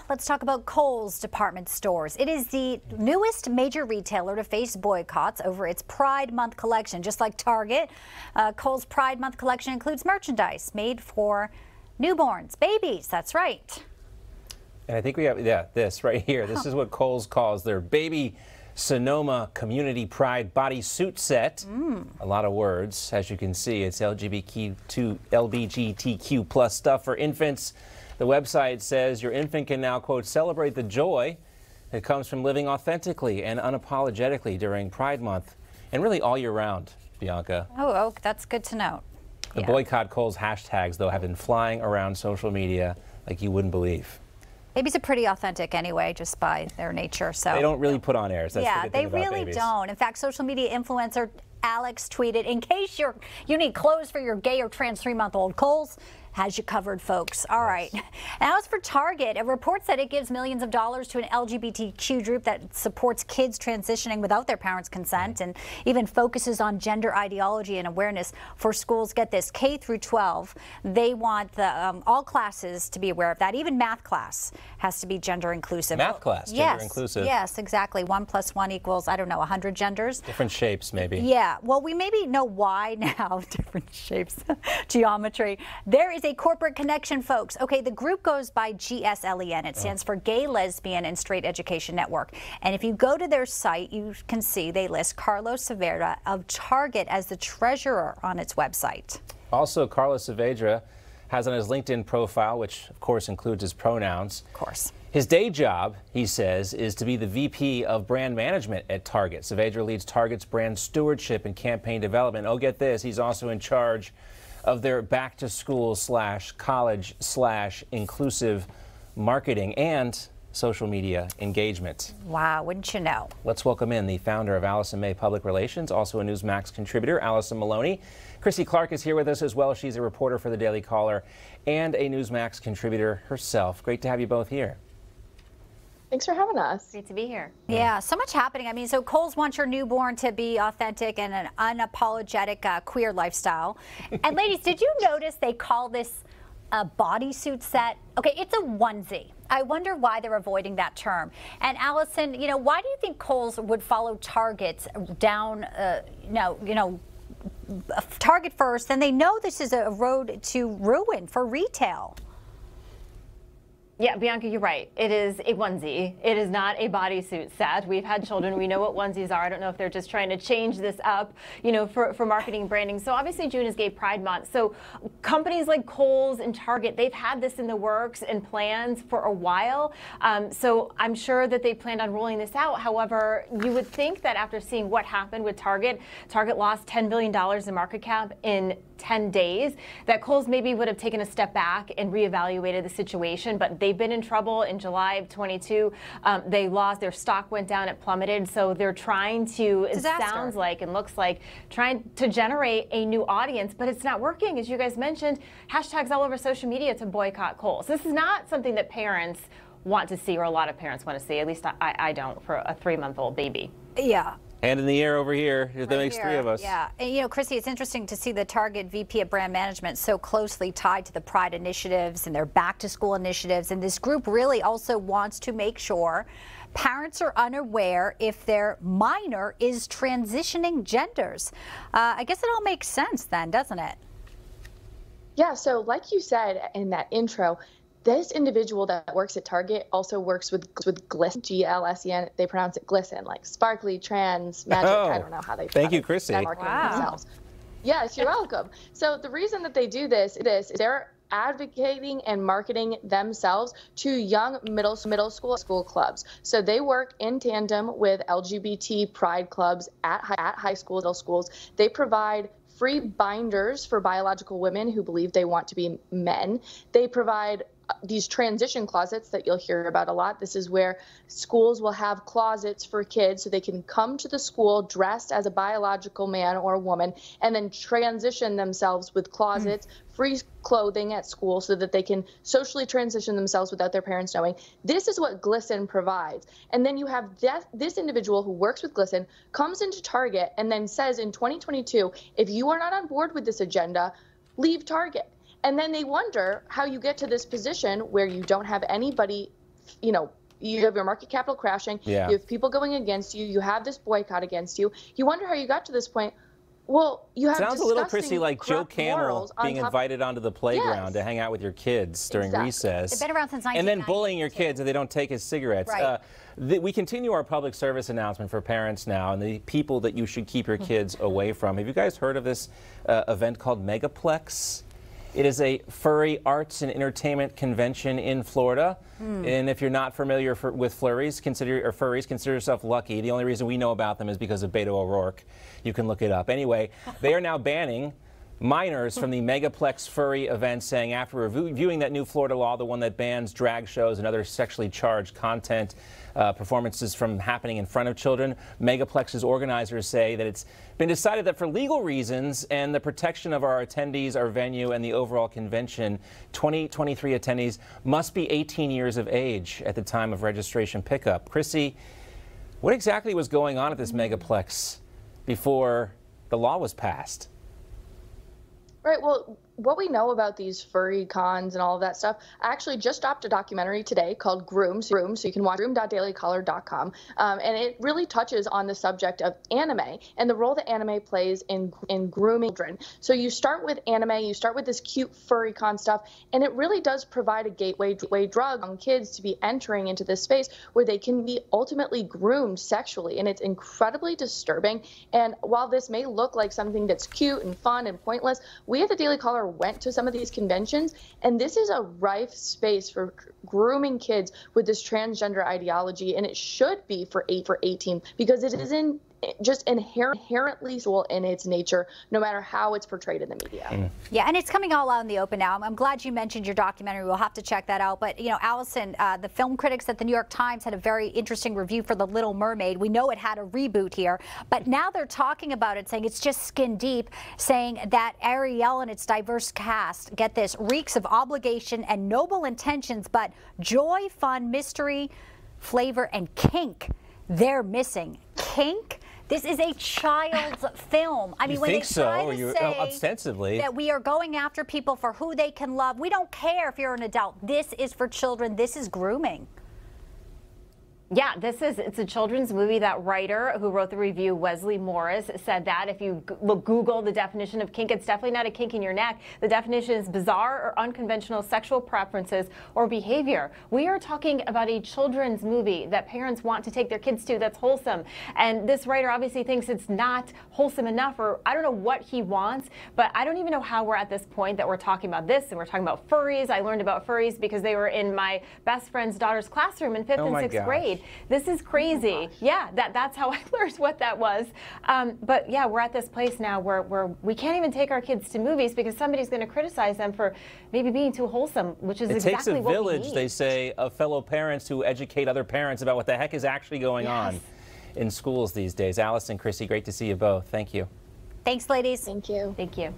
let's talk about Kohl's department stores. It is the newest major retailer to face boycotts over its Pride Month collection. Just like Target, Kohl's Pride Month collection includes merchandise made for newborns, babies. That's right. And I think we have, this right here. This is what Kohl's calls their Baby Sonoma Community Pride bodysuit set. A lot of words. As you can see, it's LGBTQ plus stuff for infants. The website says your infant can now, quote, celebrate the joy that comes from living authentically and unapologetically during Pride Month and really all year round, Bianca. Oh, that's good to know. The boycott Kohl's hashtags, though, have been flying around social media like you wouldn't believe. Babies are pretty authentic anyway, just by their nature. So they don't really put on airs. That's the good thing about really babies. don't. In fact, social media influencer Alex tweeted, "In case you need clothes for your gay or trans 3-month-old, Kohl's has you covered, folks." All right. Now, as for Target, a report said it gives millions of dollars to an LGBTQ group that supports kids transitioning without their parents' consent and even focuses on gender ideology and awareness for schools. Get this, K through 12. They want the, all classes to be aware of that. Even math class has to be gender inclusive. Math class, gender inclusive. Yes, exactly. 1 + 1 equals, I don't know, 100 genders. Different shapes, maybe. Yeah. Well, we maybe know why now. Different shapes, geometry. There is a corporate connection, folks. Okay, the group goes by GSLEN. It stands for Gay, Lesbian, and Straight Education Network. And if you go to their site, you can see they list Carlos Saavedra of Target as the treasurer on its website. Also, Carlos Saavedra has on his LinkedIn profile, which of course includes his pronouns. Of course. His day job, he says, is to be the VP of brand management at Target. Saavedra leads Target's brand stewardship and campaign development. Oh, get this, he's also in charge of their back-to-school / college / inclusive marketing and social media engagement. Wow, wouldn't you know? Let's welcome in the founder of Allison May Public Relations, also a Newsmax contributor, Alison Maloni. Chrissy Clark is here with us as well. She's a reporter for the Daily Caller and a Newsmax contributor herself. Great to have you both here. Thanks for having us. Great to be here. Yeah, so much happening. I mean, so Kohl's wants your newborn to be authentic and an unapologetic queer lifestyle. And ladies, did you notice they call this a bodysuit set? Okay, it's a onesie. I wonder why they're avoiding that term. And Allison, you know, why do you think Kohl's would follow Target's down, Target first, and they know this is a road to ruin for retail? Yeah, Bianca, you're right. It is a onesie. It is not a bodysuit set. We've had children. We know what onesies are. I don't know if they're just trying to change this up, you know, for marketing and branding. So obviously June is Gay Pride Month. So companies like Kohl's and Target, they've had this in the works and plans for a while. So I'm sure that they planned on rolling this out. However, you would think that after seeing what happened with Target lost $10 billion in market cap in 10 days, that Kohl's maybe would have taken a step back and reevaluated the situation, but they've been in trouble. In July of 22, they lost, their stock went down, it plummeted, so they're trying to, it sounds like and looks like, trying to generate a new audience, but it's not working. As you guys mentioned, hashtags all over social media to boycott Kohl's. This is not something that parents want to see, or a lot of parents want to see, at least I don't, for a 3-month-old baby. Yeah. Hand in the air over here. That makes 3 of us. Yeah. And, you know, Chrissy, it's interesting to see the Target VP of brand management so closely tied to the Pride initiatives and their back-to-school initiatives. And this group really also wants to make sure parents are unaware if their minor is transitioning genders. I guess it all makes sense then, doesn't it? Yeah, so like you said in that intro, this individual that works at Target also works with Glisten, G-L-S-E-N. They pronounce it glisten, like sparkly, trans, magic. I don't know how they. Thank you, Chrissy. Themselves. Yes, you're welcome. So the reason that they do this is they're advocating and marketing themselves to young middle school clubs. So they work in tandem with LGBT pride clubs at high school, middle schools. They provide free binders for biological women who believe they want to be men. They provide these transition closets that you'll hear about a lot. This is where schools will have closets for kids so they can come to the school dressed as a biological man or a woman and then transition themselves with closets, free clothing at school so that they can socially transition themselves without their parents knowing. This is what Glisten provides. And then you have this individual who works with Glisten comes into Target and then says in 2022, if you are not on board with this agenda, leave Target. And then they wonder how you get to this position where you don't have anybody you know, you have your market capital crashing, you have people going against you, you have this boycott against you. You wonder how you got to this point. Well, you have sounds a little, Chrissy, like Joe Camel being invited onto the playground to hang out with your kids during recess. It's been around since 1990. And then bullying your kids if they don't take his cigarettes. Right. We continue our public service announcement for parents now and the people that you should keep your kids away from. Have you guys heard of this event called Megaplex? It is a furry arts and entertainment convention in Florida. And if you're not familiar with furries, consider yourself lucky. The only reason we know about them is because of Beto O'Rourke. You can look it up. Anyway, they are now banning minors from the Megaplex furry event, saying after reviewing that new Florida law, the one that bans drag shows and other sexually charged content performances from happening in front of children, Megaplex's organizers say that it's been decided that for legal reasons and the protection of our attendees, our venue, and the overall convention, 2023 attendees must be 18 years of age at the time of registration pickup. Chrissy, what exactly was going on at this Megaplex before the law was passed? Right. Well, what we know about these furry cons and all of that stuff, I actually just dropped a documentary today called Groom, so you can watch groom.dailycaller.com, and it really touches on the subject of anime and the role that anime plays in grooming children. So you start with anime, you start with this cute furry con stuff, and it really does provide a gateway drug on kids to be entering into this space where they can be ultimately groomed sexually, and it's incredibly disturbing. And while this may look like something that's cute and fun and pointless, we at the Daily Caller went to some of these conventions, and this is a rife space for grooming kids with this transgender ideology, and it should be for 18 because it is just inherently sexual in its nature, no matter how it's portrayed in the media. Yeah, and it's coming all out in the open now. I'm glad you mentioned your documentary. We'll have to check that out. But, you know, Alison, the film critics at the New York Times had a very interesting review for The Little Mermaid. We know it had a reboot here, but now they're talking about it, saying it's just skin deep, saying that Ariel and its diverse cast, get this, reeks of obligation and noble intentions, but joy, fun, mystery, flavor, and kink, they're missing. Kink? This is a child's film. I mean, when they try to say ostensibly that we are going after people for who they can love, we don't care if you're an adult. This is for children. This is grooming. Yeah, it's a children's movie. That writer who wrote the review, Wesley Morris, said that if you Google the definition of kink, it's definitely not a kink in your neck. The definition is bizarre or unconventional sexual preferences or behavior. We are talking about a children's movie that parents want to take their kids to that's wholesome. And this writer obviously thinks it's not wholesome enough, or I don't know what he wants, but I don't even know how we're at this point that we're talking about this and we're talking about furries. I learned about furries because they were in my best friend's daughter's classroom in 5th and 6th grade. This is crazy. Yeah, that's how I learned what that was. But yeah, we're at this place now where we can't even take our kids to movies because somebody's going to criticize them for maybe being too wholesome, which is exactly what we need. It takes a village, they say, of fellow parents who educate other parents about what the heck is actually going on in schools these days. Alison, Chrissy, great to see you both. Thank you. Thanks, ladies. Thank you. Thank you.